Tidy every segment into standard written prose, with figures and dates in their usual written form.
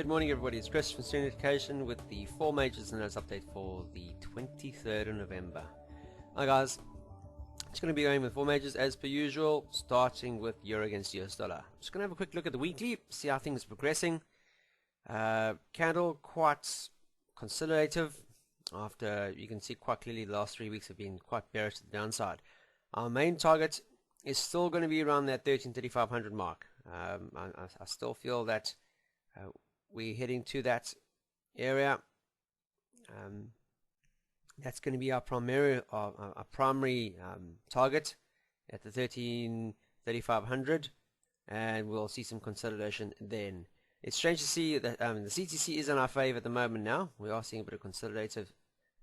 Good morning everybody, it's Chris from Student Education with the 4 majors and notes update for the 23rd of November. Hi guys, it's going to be going with 4 majors as per usual, starting with Euro against US dollar. Just going to have a quick look at the weekly, see how things are progressing. Candle quite consolidative after you can see quite clearly the last 3 weeks have been quite bearish to the downside. Our main target is still going to be around that 13,3500 mark. I still feel that we're heading to that area. That's going to be our primary target at the 13,3500, and we'll see some consolidation then. It's strange to see that the CTC is in our favor at the moment now. We are seeing a bit of consolidative,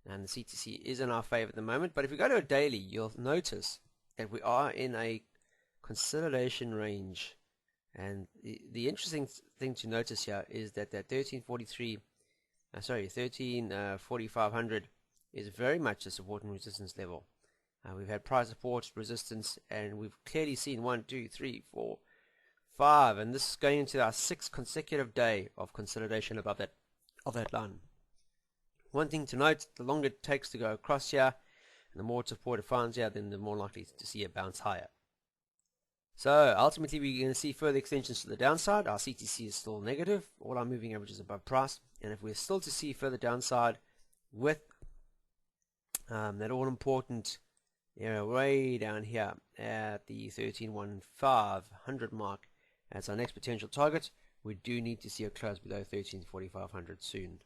and the CTC is in our favor at the moment. But if we go to a daily, you'll notice that we are in a consolidation range. And the interesting thing to notice here is that 13,4500 is very much a support and resistance level. We've had price support, resistance, and we've clearly seen 1, 2, 3, 4, 5, and this is going into our 6th consecutive day of consolidation above that line. One thing to note: the longer it takes to go across here, and the more support it finds here, then the more likely to see a bounce higher. So ultimately we're going to see further extensions to the downside. Our CTC is still negative, all our moving averages above price, and if we're still to see further downside with that all important area way down here at the 13,1500 mark as our next potential target, we do need to see a close below 13,4500 soon.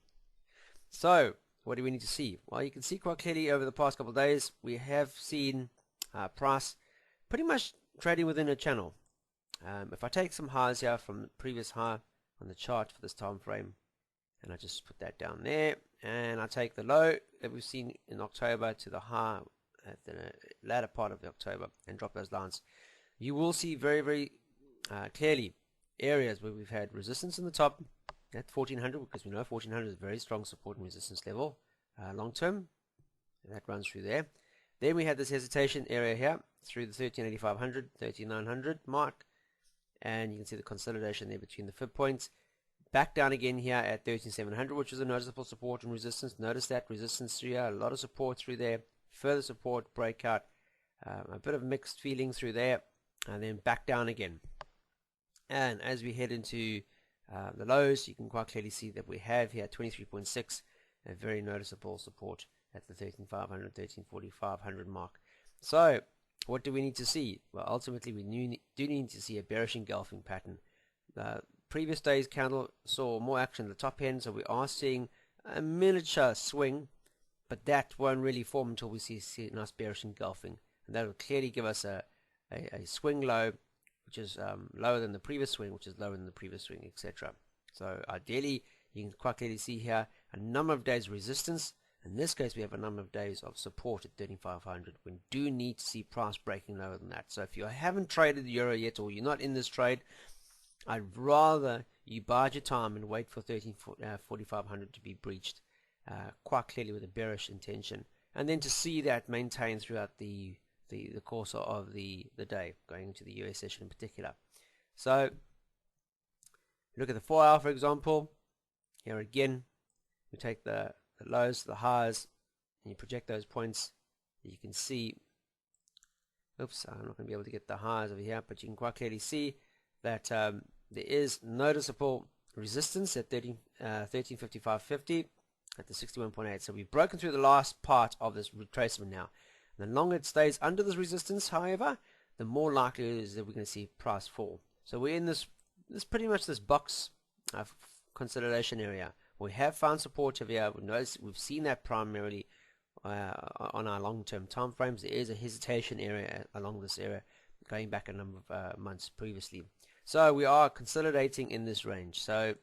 So what do we need to see? Well, you can see quite clearly over the past couple of days we have seen price pretty much trading within a channel. If I take some highs here from the previous high on the chart for this time frame, and I just put that down there, and I take the low that we've seen in October to the high at the latter part of October and drop those lines, you will see very, very clearly areas where we've had resistance in the top at 1400, because we know 1400 is a very strong support and resistance level long term, and that runs through there. Then we had this hesitation area here through the 13,8500, 13,900 mark, and you can see the consolidation there between the fib points. Back down again here at 13,700, which is a noticeable support and resistance. Notice that resistance through here, a lot of support through there, further support, breakout, a bit of mixed feeling through there, and then back down again. And as we head into the lows, you can quite clearly see that we have here 23.6, a very noticeable support at the 13,500, 13,4500 mark. So what do we need to see? Well, ultimately we do need to see a bearish engulfing pattern. The previous day's candle saw more action at the top end, so we are seeing a miniature swing, but that won't really form until we see a nice bearish engulfing, and that will clearly give us a swing low, which is lower than the previous swing, which is lower than the previous swing, etc. So ideally you can quite clearly see here a number of days resistance. In this case, we have a number of days of support at 13,500. We do need to see price breaking lower than that. So if you haven't traded the euro yet, or you're not in this trade, I'd rather you bide your time and wait for 13,450 to be breached quite clearly with a bearish intention, and then to see that maintain throughout the course of the day, going into the US session in particular. So look at the 4 hour, for example. Here again, we take the lows, the highs, and you project those points. You can see, oops, I'm not going to be able to get the highs over here, but you can quite clearly see that there is noticeable resistance at 13,5550 at the 61.8. So we've broken through the last part of this retracement now. And the longer it stays under this resistance, however, the more likely it is that we're going to see price fall. So we're in this pretty much this box of consolidation area. We have found support over here. We've seen that primarily on our long-term time frames. There is a hesitation area along this area going back a number of months previously. So we are consolidating in this range. So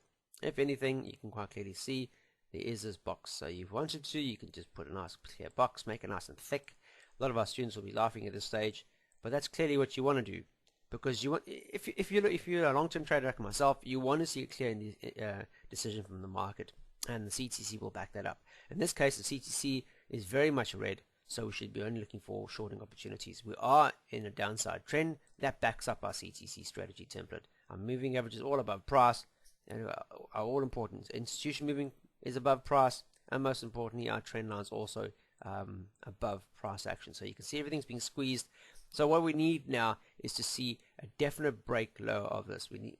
if anything, you can quite clearly see there is this box. So you've wanted to, you can just put a nice clear box, make it nice and thick. A lot of our students will be laughing at this stage, but that's clearly what you want to do. Because you want, if you're a long-term trader like myself, you want to see a clear decision from the market, and the CTC will back that up. In this case, the CTC is very much red, so we should be only looking for shorting opportunities. We are in a downside trend that backs up our CTC strategy template. Our moving average is all above price, are all important. Institution moving is above price, and most importantly, our trend lines also above price action. So you can see everything's being squeezed. So what we need now is to see a definite break lower of this. We need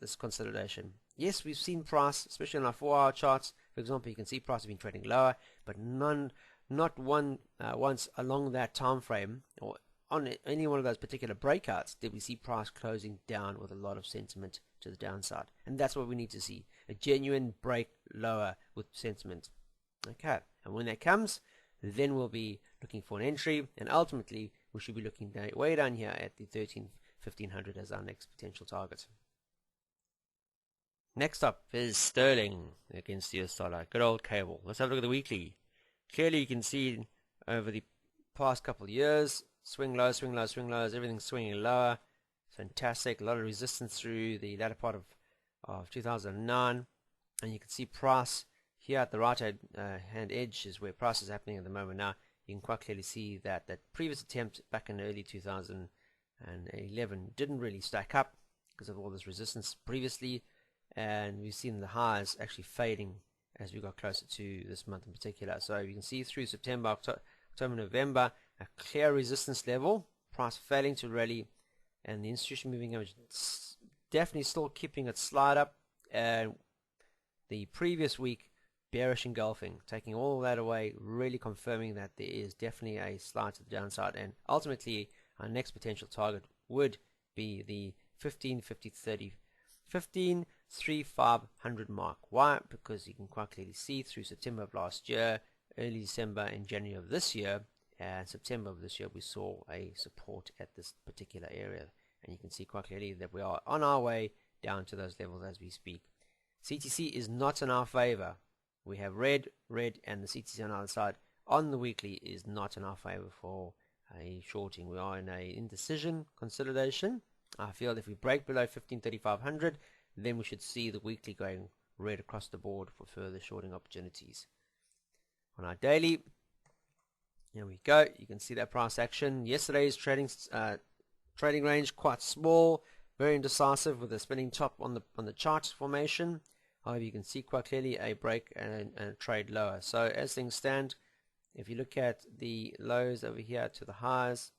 this consolidation. Yes, we've seen price, especially on our 4-hour charts. For example, you can see price has been trading lower, but not once along that time frame or on any one of those particular breakouts did we see price closing down with a lot of sentiment to the downside. And that's what we need to see, a genuine break lower with sentiment. Okay, and when that comes, then we'll be looking for an entry, and ultimately we should be looking way down here at the 1500 as our next potential target. Next up is sterling against the US dollar. Good old cable. Let's have a look at the weekly. Clearly you can see over the past couple of years, swing low, swing low, swing lows, everything's swinging lower. Fantastic. A lot of resistance through the latter part of 2009, and you can see price here at the right hand edge is where price is happening at the moment. Now you can quite clearly see that that previous attempt back in early 2011 didn't really stack up because of all this resistance previously, and we've seen the highs actually fading as we got closer to this month in particular. So you can see through September, October, November, a clear resistance level, price failing to rally, and the institution moving average definitely still keeping its slide up, and the previous week bearish engulfing, taking all of that away, really confirming that there is definitely a slide to the downside, and ultimately our next potential target would be the 15,3500 mark. Why? Because you can quite clearly see through September of last year, early December and January of this year, and September of this year, we saw a support at this particular area, and you can see quite clearly that we are on our way down to those levels as we speak. CTC is not in our favor. We have red, and the CTC on the other side on the weekly is not in our favor for a shorting. We are in a indecision consolidation. I feel if we break below 15,3500, then we should see the weekly going red across the board for further shorting opportunities. On our daily, here we go. You can see that price action. Yesterday's trading range quite small, very indecisive with a spinning top on the chart formation. However, you can see quite clearly a break and a trade lower. So as things stand, if you look at the lows over here to the highs,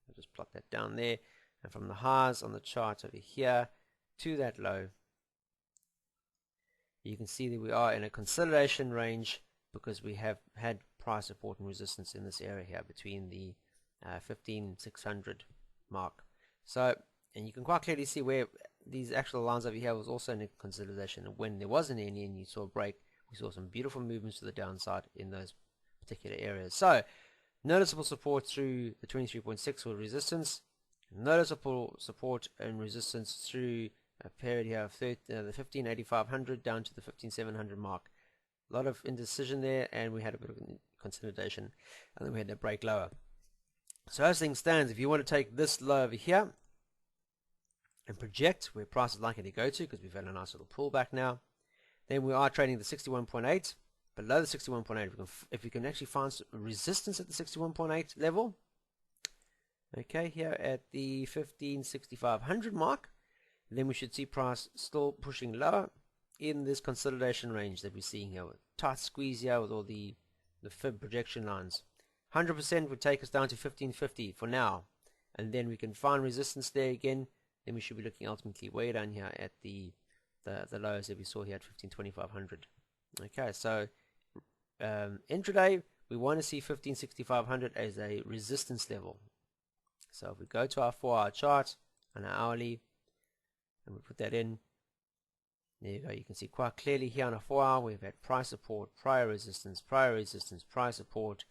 I'll just plot that down there, and from the highs on the chart over here to that low, you can see that we are in a consolidation range because we have had price support and resistance in this area here between the 15,600 mark. So, and you can quite clearly see where these actual lines over here was also in a consolidation, and when there wasn't any and you saw a break, we saw some beautiful movements to the downside in those particular areas. So noticeable support through the 23.6 for resistance, noticeable support and resistance through a period here of the 15,8500 down to the 15,700 mark. A lot of indecision there, and we had a bit of consolidation, and then we had that break lower. So as things stand, if you want to take this low over here and project where price is likely to go to, because we've had a nice little pullback now, then we are trading the 61.8. Below the 61.8, if we can actually find some resistance at the 61.8 level, okay, here at the 15,6500 mark, then we should see price still pushing lower in this consolidation range that we're seeing here, with tight squeeze here with all the fib projection lines. 100% would take us down to 1550 for now, and then we can find resistance there again. Then we should be looking ultimately way down here at the lows that we saw here at 15,2500. Okay, so intraday we want to see 15,6500 as a resistance level. So if we go to our 4-hour chart and our hourly, and we put that in, there you go. You can see quite clearly here on a 4-hour we've had price support, prior resistance, price support,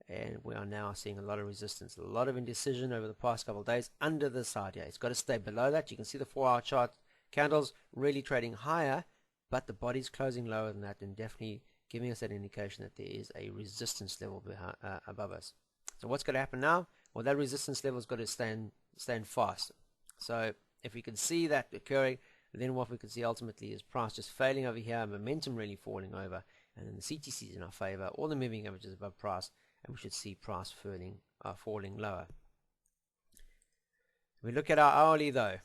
and we are now seeing a lot of resistance, a lot of indecision over the past couple of days under the side here. It's got to stay below that. You can see the 4-hour chart candles really trading higher, but the body's closing lower than that, and definitely giving us that indication that there is a resistance level above us. So what's going to happen now? Well, that resistance level has got to stand fast. So if we can see that occurring, then what we can see ultimately is price just failing over here, momentum really falling over, and then the CTC is in our favor, all the moving averages above price, and we should see price falling lower. We look at our hourly though.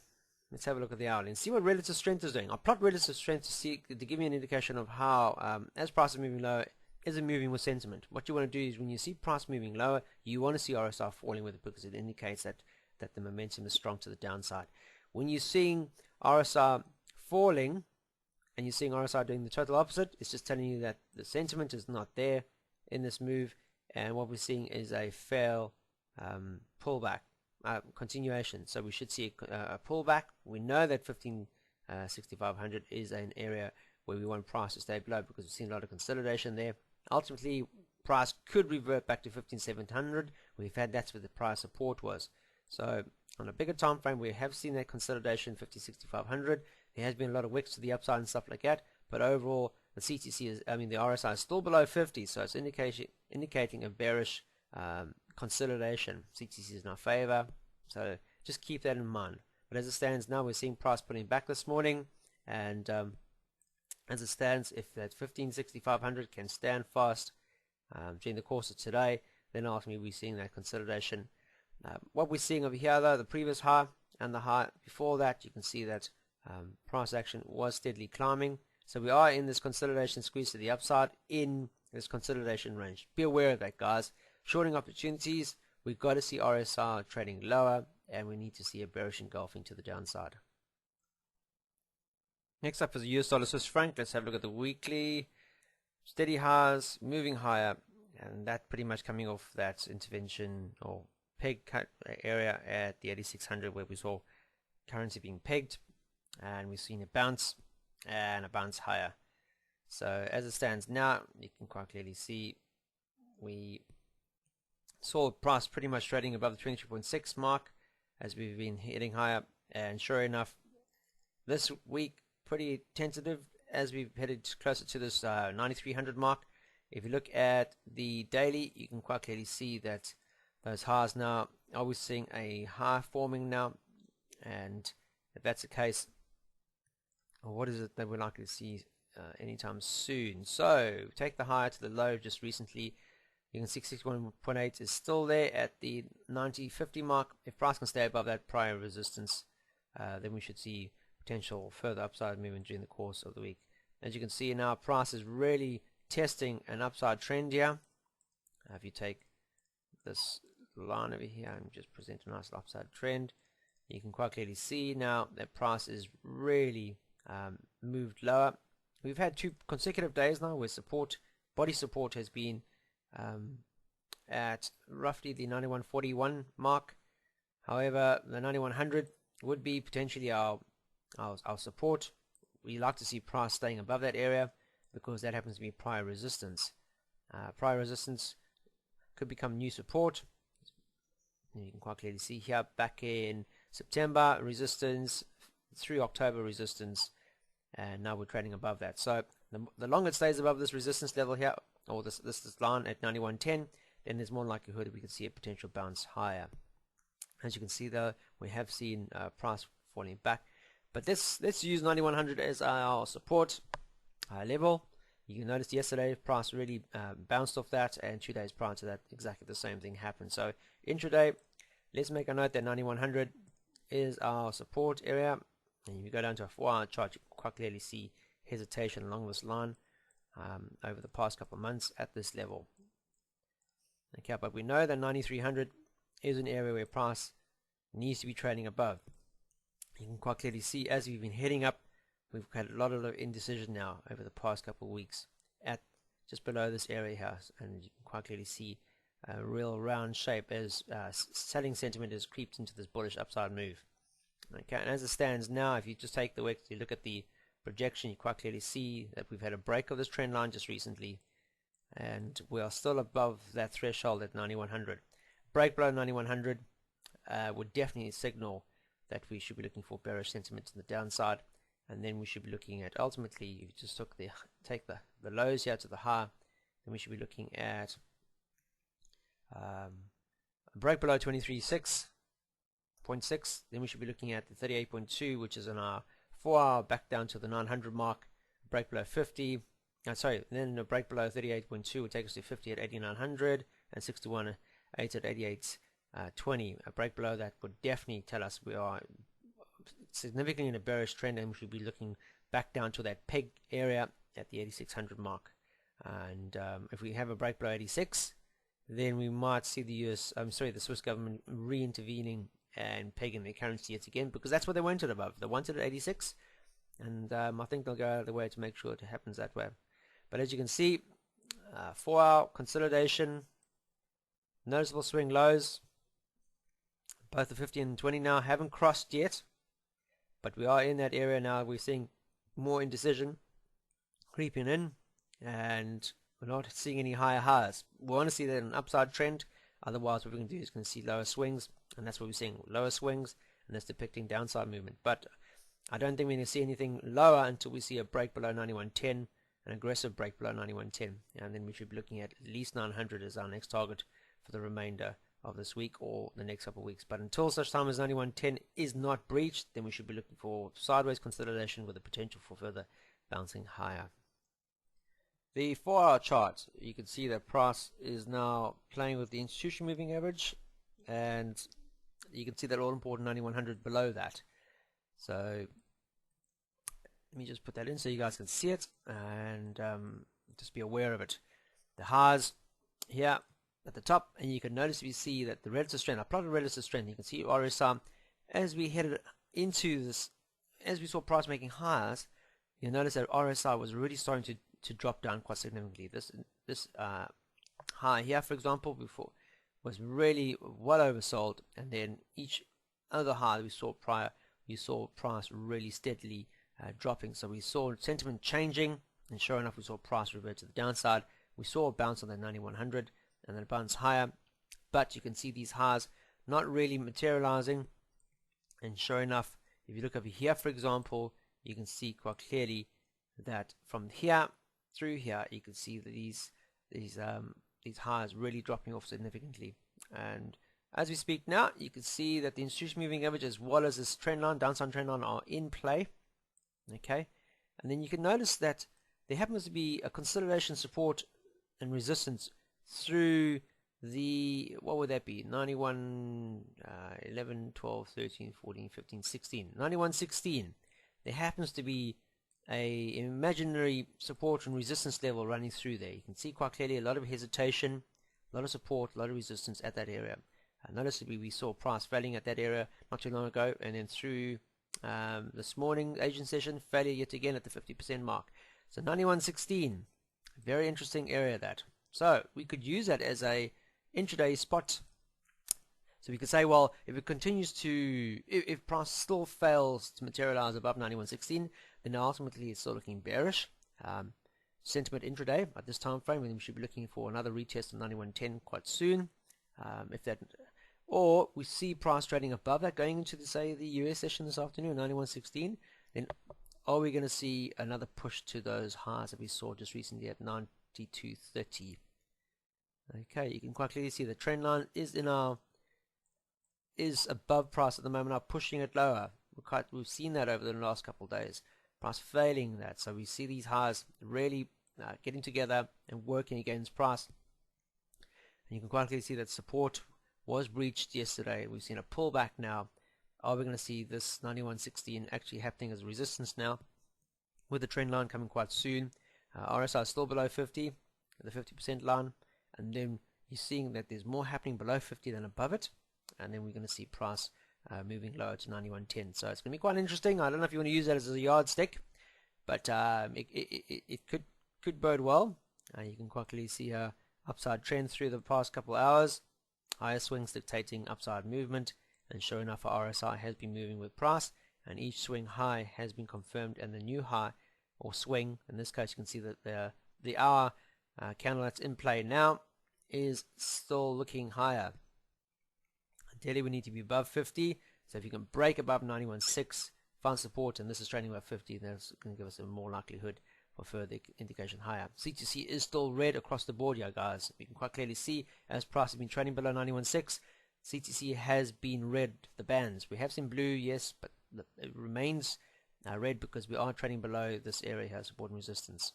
Let's have a look at the hourly and see what relative strength is doing. I'll plot relative strength to give me an indication of how, as price is moving lower, is it moving with sentiment. What you want to do is when you see price moving lower, you want to see RSI falling with it because it indicates that the momentum is strong to the downside. When you're seeing RSI falling and you're seeing RSI doing the total opposite, it's just telling you that the sentiment is not there in this move, and what we're seeing is a fail pullback. Continuation. So we should see a pullback. We know that 15,6,500 is an area where we want price to stay below because we've seen a lot of consolidation there. Ultimately, price could revert back to 15,700. We've had that's where the price support was. So on a bigger time frame, we have seen that consolidation 15,6,500. There has been a lot of wicks to the upside and stuff like that. But overall, the CTC is, the RSI is still below 50, so it's indicating a bearish consolidation. CTC is in our favor, so just keep that in mind. But as it stands now, we're seeing price pulling back this morning, and as it stands, if that 15,6,500 can stand fast during the course of today, then ultimately we're seeing that consolidation. What we're seeing over here, though, the previous high and the high before that, you can see that price action was steadily climbing. So we are in this consolidation squeeze to the upside in this consolidation range. Be aware of that, guys. Shorting opportunities, we've got to see RSI trading lower, and we need to see a bearish engulfing to the downside. Next up is the US dollar Swiss franc. Let's have a look at the weekly. Steady highs, moving higher, and that pretty much coming off that intervention or peg cut area at the 8600 where we saw currency being pegged, and we've seen a bounce and a bounce higher. So as it stands now, you can quite clearly see we saw price pretty much trading above the 23.6 mark as we've been hitting higher, and sure enough, this week pretty tentative as we've headed closer to this 9300 mark. If you look at the daily, you can quite clearly see that those highs now are we seeing a high forming now, and if that's the case, what is it that we're likely to see anytime soon? So take the high to the low just recently. You can see 61.8 is still there at the 90.50 mark. If price can stay above that prior resistance, then we should see potential further upside movement during the course of the week. As you can see now, price is really testing an upside trend here. If you take this line over here and just present a nice upside trend, you can quite clearly see now that price is really moved lower. We've had 2 consecutive days now where body support has been at roughly the 91.41 mark. However, the 9100 would be potentially our support. We like to see price staying above that area because that happens to be prior resistance. Prior resistance could become new support. And you can quite clearly see here back in September resistance, through October resistance, and now we're trading above that. So the longer it stays above this resistance level here, or this line at 91.10, then there's more likelihood that we could see a potential bounce higher. As you can see though, we have seen price falling back, but let's use 9100 as our support level. You can notice yesterday price really bounced off that, and 2 days prior to that exactly the same thing happened. So intraday, let's make a note that 9100 is our support area, and if you go down to a 4-hour chart, you quite clearly see hesitation along this line over the past couple of months at this level. Okay, but we know that 9300 is an area where price needs to be trading above. You can quite clearly see as we've been heading up, we've had a lot of indecision now over the past couple of weeks at just below this area here, and you can quite clearly see a real round shape as selling sentiment has creeped into this bullish upside move. Okay, and as it stands now, if you just take the wick, you look at the projection, you quite clearly see that we've had a break of this trend line just recently, and we are still above that threshold at 9100. Break below 9100 would definitely signal that we should be looking for bearish sentiment to the downside, and then we should be looking at, ultimately, if you just take the lows here to the high, then we should be looking at a break below 23.6, then we should be looking at the 38.2, which is on our 4-hour back down to the 900 mark. Break below 50, then a break below 38.2 would take us to 50 at 8900, and 61.8 at 88.20. A break below that would definitely tell us we are significantly in a bearish trend, and we should be looking back down to that peg area at the 8600 mark. And if we have a break below 86, then we might see the the Swiss government re-intervening and pegging their currency yet again, because that's what they wanted above. They wanted at 86, and I think they'll go out of the way to make sure it happens that way. But as you can see, 4-hour consolidation, noticeable swing lows. Both the 50 and 20 now haven't crossed yet, but we are in that area now. We're seeing more indecision creeping in, and we're not seeing any higher highs. We want to see that in an upside trend. Otherwise, what we're going to do is going to see lower swings, and that's what we're seeing, lower swings, and that's depicting downside movement. But I don't think we're going to see anything lower until we see a break below 91.10, an aggressive break below 91.10, and then we should be looking at least 900 as our next target for the remainder of this week or the next couple of weeks. But until such time as 91.10 is not breached, then we should be looking for sideways consolidation with the potential for further bouncing higher. The 4-hour chart, you can see that price is now playing with the institution moving average, and you can see that all important 9100 below that. So let me just put that in so you guys can see it, and just be aware of it. The highs here at the top, and you can notice, if you see that the relative strength, I plotted relative strength, you can see RSI as we headed into this, as we saw price making highs, you'll notice that RSI was really starting to drop down quite significantly. This high here, for example, before was really well oversold, and then each other high that we saw prior, we saw price really steadily dropping. So we saw sentiment changing, and sure enough, we saw price revert to the downside. We saw a bounce on the 9100, and then a bounce higher, but you can see these highs not really materializing. And sure enough, if you look over here, for example, you can see quite clearly that from here through here, you can see that these highs really dropping off significantly. And as we speak now, you can see that the institution moving average as well as this trend line, downside trend line, are in play. Okay, and then you can notice that there happens to be a consolidation, support and resistance through the, what would that be, 91, 11, 12, 13, 14, 15, 16, 91.16. There happens to be a imaginary support and resistance level running through there. You can see quite clearly a lot of hesitation, a lot of support, a lot of resistance at that area. Noticeably, we saw price failing at that area not too long ago, and then through this morning Asian session, failure yet again at the 50% mark. So 91.16, very interesting area that. So we could use that as a intraday spot. So we could say, well, if it continues to, if price still fails to materialize above 91.16, then ultimately it's still looking bearish. Sentiment intraday at this time frame, we should be looking for another retest of 91.10 quite soon. If that, or we see price trading above that going into the, say, the US session this afternoon, 91.16, then are we going to see another push to those highs that we saw just recently at 92.30? Okay, you can quite clearly see the trend line is above price at the moment, now pushing it lower. We've seen that over the last couple of days. Price failing that, so we see these highs really getting together and working against price. And you can quite clearly see that support was breached yesterday. We've seen a pullback now. Are we going to see this 91.16 actually happening as resistance now, with the trend line coming quite soon? RSI is still below 50, the 50% line, and then you're seeing that there's more happening below 50 than above it, and then we're going to see price moving lower to 91.10. So it's going to be quite interesting. I don't know if you want to use that as a yardstick, but it could bode well. You can quite clearly see a upside trend through the past couple of hours, higher swings dictating upside movement, and sure enough, our RSI has been moving with price, and each swing high has been confirmed, and the new high or swing, in this case you can see that the hour candle that's in play now is still looking higher. Ideally we need to be above 50, so if you can break above 91.6, find support, and this is trading above 50, that's going to give us a more likelihood for further indication higher. CTC is still red across the board here, guys. You can quite clearly see as price has been trading below 91.6, CTC has been red, the bands. We have seen blue, yes, but it remains red because we are trading below this area here, support and resistance.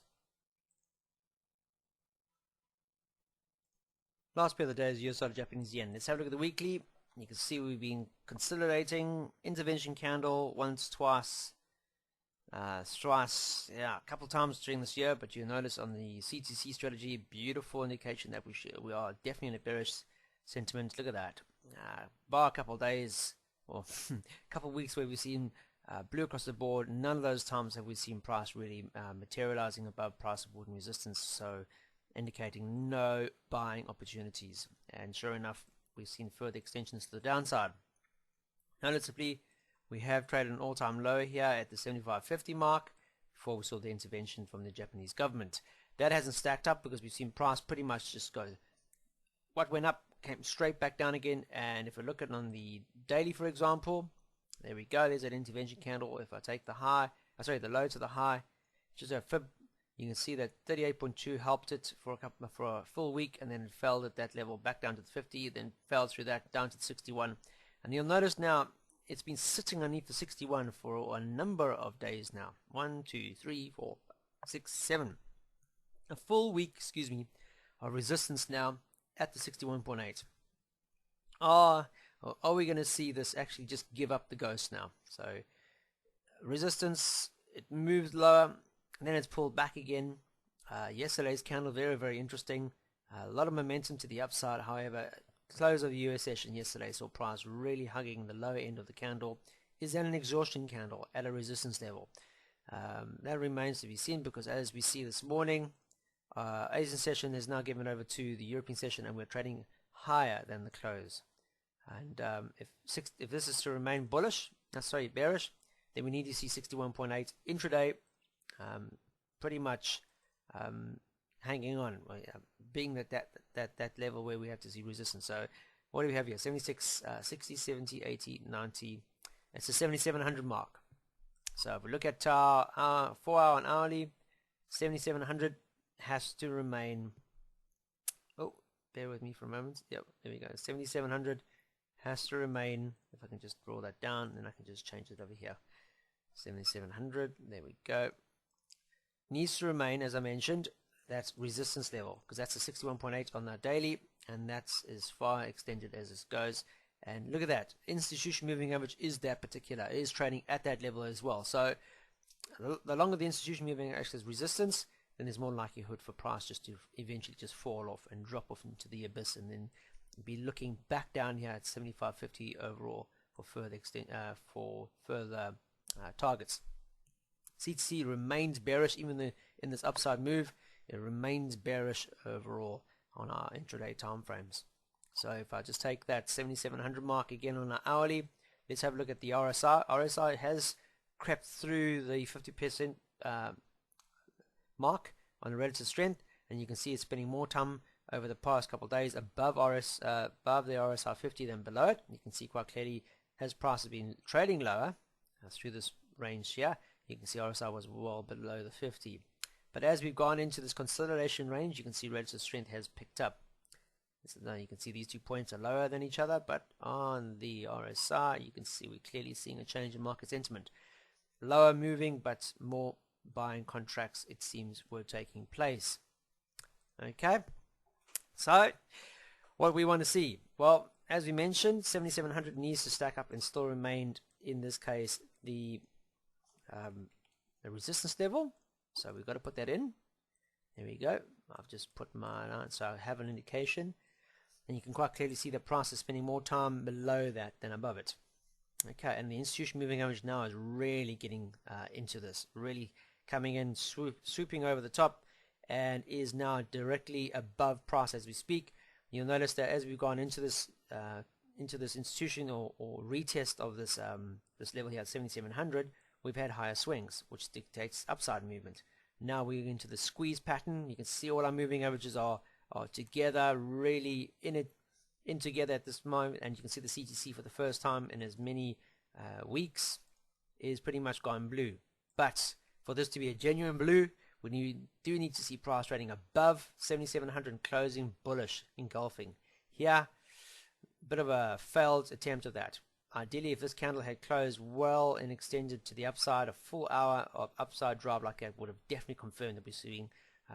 Last pair of the day is US dollar Japanese yen. Let's have a look at the weekly. You can see we've been consolidating, intervention candle once, twice, thrice, yeah, a couple times during this year, but you'll notice on the CTC strategy, beautiful indication that we are definitely in a bearish sentiment. Look at that. Bar a couple of days, or a couple of weeks where we've seen blue across the board, none of those times have we seen price really materializing above price support and resistance, so indicating no buying opportunities. And sure enough, we've seen further extensions to the downside. Noticeably, we have traded an all-time low here at the 75.50 mark before we saw the intervention from the Japanese government. That hasn't stacked up because we've seen price pretty much just go. What went up came straight back down again, and if we look at it on the daily, for example, there we go, there's that intervention candle. If I take the low to the high, just a fib, you can see that 38.2 helped it for a full week, and then it fell at that level back down to the 50, then fell through that down to the 61. And you'll notice now it's been sitting underneath the 61 for a number of days now. 1, 2, 3, 4, 6, 7. A full week, of resistance now at the 61.8. Are we going to see this actually just give up the ghost now? So resistance, it moved lower, and then it's pulled back again. Yesterday's candle, very, very interesting. A lot of momentum to the upside. However, close of the US session yesterday saw price really hugging the lower end of the candle. Is that an exhaustion candle at a resistance level? That remains to be seen, because as we see this morning, Asian session is now given over to the European session, and we're trading higher than the close. And if this is to remain bearish, then we need to see 61.8 intraday, pretty much hanging on, being that level where we have to see resistance. So what do we have here? 76, 60, 70, 80, 90. It's the 7700 mark. So if we look at our 4-hour and hourly, 7700 has to remain. Oh, bear with me for a moment. Yep, there we go. 7700 has to remain. If I can just draw that down, then I can just change it over here. 7700. There we go. Needs to remain, as I mentioned, that's resistance level, because that's a 61.8 on the daily, and that's as far extended as this goes. And look at that, institution moving average is that particular, it is trading at that level as well. So the longer the institution moving average is resistance, then there's more likelihood for price just to eventually just fall off and drop off into the abyss, and then be looking back down here at 75.50 overall for further targets. CTC remains bearish even in this upside move. It remains bearish overall on our intraday time frames. So if I just take that 7700 mark again on our hourly, let's have a look at the RSI. RSI has crept through the 50% mark on the relative strength, and you can see it's spending more time over the past couple of days above the RSI 50 than below it. You can see quite clearly as price has been trading lower through this range here. You can see RSI was well below the 50. But as we've gone into this consolidation range, you can see relative strength has picked up. So now you can see these 2 points are lower than each other, but on the RSI, you can see we're clearly seeing a change in market sentiment. Lower moving, but more buying contracts, it seems, were taking place. Okay, so what we want to see? Well, as we mentioned, 7700 needs to stack up and still remain, in this case, the resistance level. So we've got to put that in. There we go. I've just put mine on, so I have an indication, and you can quite clearly see the price is spending more time below that than above it. Okay, and the institution moving average now is really getting into this, really coming in, swooping over the top, and is now directly above price as we speak. You'll notice that as we've gone into this institution or retest of this level here at 7700, we've had higher swings, which dictates upside movement. Now we're into the squeeze pattern. You can see all our moving averages are together, really in together at this moment, and you can see the CTC for the first time in as many weeks is pretty much gone blue. But for this to be a genuine blue, we do need to see price trading above 7700 and closing bullish, engulfing. Here, a bit of a failed attempt of that. Ideally, if this candle had closed well and extended to the upside, a full hour of upside drive like that would have definitely confirmed that we're seeing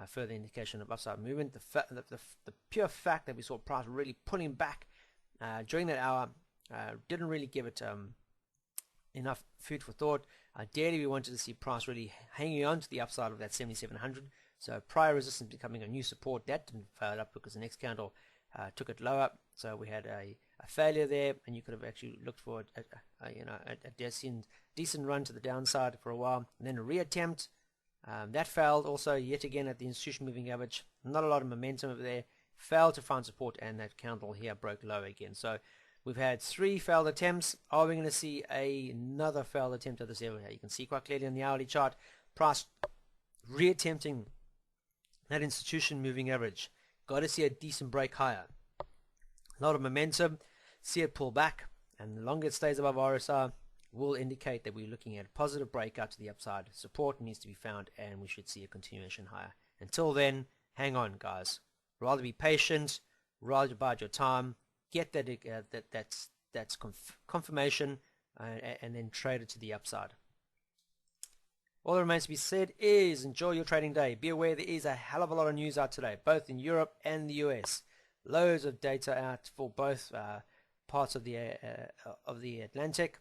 further indication of upside movement. The pure fact that we saw price really pulling back during that hour Didn't really give it enough food for thought. Ideally, we wanted to see price really hanging on to the upside of that 7700. So prior resistance becoming a new support. That didn't fail up because the next candle took it lower. So we had a failure there, and you could have actually looked for a decent run to the downside for a while, and then a reattempt. That failed also yet again at the institution moving average. Not a lot of momentum over there. Failed to find support, and that candle here broke low again. So we've had 3 failed attempts. Are we going to see another failed attempt at this area? You can see quite clearly on the hourly chart, price reattempting that institution moving average. Got to see a decent break higher. A lot of momentum. See it pull back, and the longer it stays above RSI will indicate that we're looking at a positive breakout to the upside. Support needs to be found, and we should see a continuation higher. Until then, hang on, guys. Rather be patient, rather bide your time, get that's confirmation, and then trade it to the upside. All that remains to be said is enjoy your trading day. Be aware there is a hell of a lot of news out today, both in Europe and the US. Loads of data out for both parts of the Atlantic.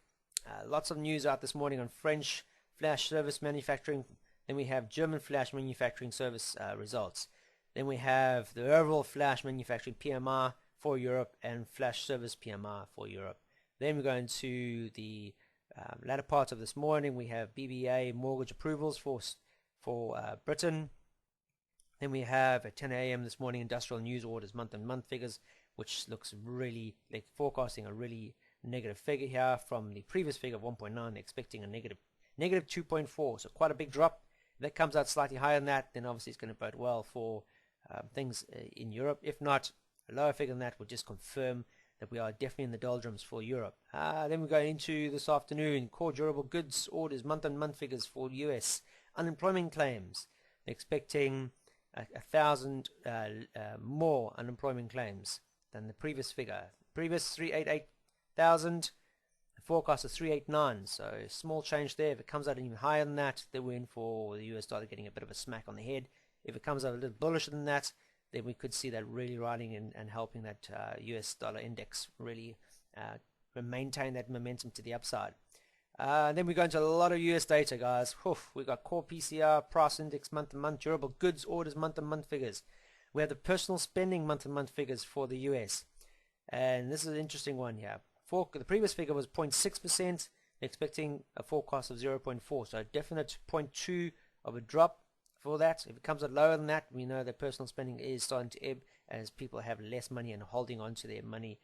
Lots of news out this morning on French flash service manufacturing. Then we have German flash manufacturing service results. Then we have the overall flash manufacturing PMI for Europe and flash service PMI for Europe. Then we go into the latter part of this morning. We have BBA mortgage approvals for Britain. Then we have at 10 a.m. this morning industrial news orders month-on-month figures, which looks really like forecasting a really negative figure here from the previous figure of 1.9, expecting a negative 2.4. So quite a big drop. If that comes out slightly higher than that, then obviously it's going to bode well for things in Europe. If not, a lower figure than that would just confirm that we are definitely in the doldrums for Europe. Then we go into this afternoon, core durable goods orders, month-on-month figures for US. Unemployment claims, expecting 1,000 more unemployment claims than the previous figure. Previous 388,000, the forecast is 389, so small change there. If it comes out even higher than that, then we're in for the US dollar getting a bit of a smack on the head. If it comes out a little bullisher than that, then we could see that really riding and helping that US dollar index really maintain that momentum to the upside. Then we go into a lot of US data, guys. We got core PCR, price index month-to-month, durable goods orders month-to-month figures. We have the personal spending month-to-month figures for the US. And this is an interesting one here. The previous figure was 0.6%, expecting a forecast of 0.4. So a definite 0.2 of a drop for that. If it comes out lower than that, we know that personal spending is starting to ebb as people have less money and holding on to their money.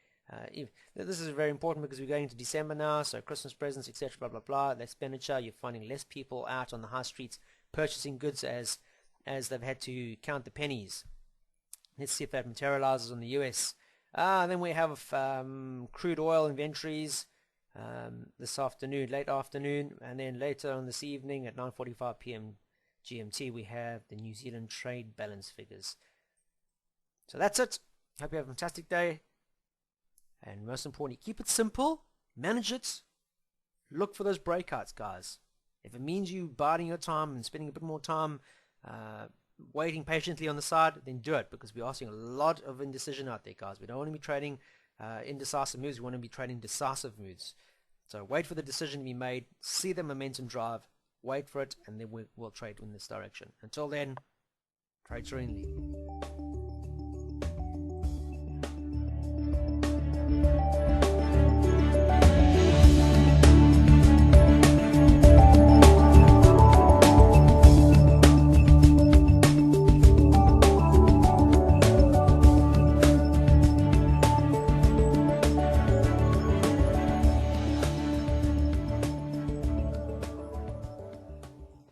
This is very important because we're going into December now, so Christmas presents, etc., blah blah blah. The expenditure, you're finding less people out on the high streets purchasing goods as they've had to count the pennies. Let's see if that materializes on the US. Then we have crude oil inventories this afternoon, late afternoon, and then later on this evening at 9:45 p.m. GMT we have the New Zealand trade balance figures. So that's it. Hope you have a fantastic day. And most importantly, keep it simple, manage it, look for those breakouts, guys. If it means you biding your time and spending a bit more time waiting patiently on the side, then do it, because we are seeing a lot of indecision out there, guys. We don't want to be trading indecisive moves. We want to be trading decisive moves. So wait for the decision to be made, see the momentum drive, wait for it, and then we'll trade in this direction. Until then, trade serenely.